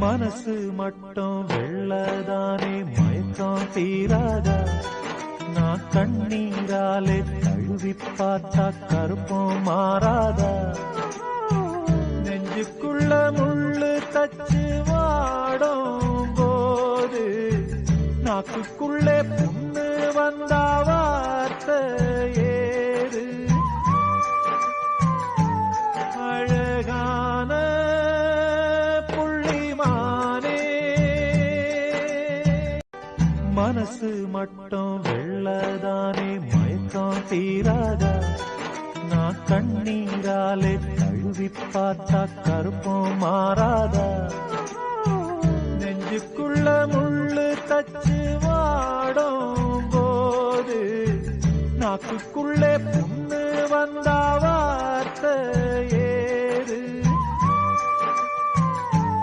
மனசு மட்டும் வெள்ளதானே மயக்கம் தீராதா நான் கண்ணீராலே தழுவி பார்த்தா கருப்பம் மாறாதா நெஞ்சுக்குள்ள முள்ளு தச்சு வாடும் போது நாக்குக்குள்ளே புண்ணு வந்தா வார்த்தை ஏறு அழகான புள்ளிமானே மனசு மட்டும் வெள்ளதானே மயக்கம் தீராதா நான் கண்ணீராலே தழுவி பார்த்தா கருப்பம் மாறாதா நெஞ்சுக்குள்ள முள்ளு தச்சு வாடும் போது நாக்குக்குள்ளே புண்ணு வந்தா வார்த்தை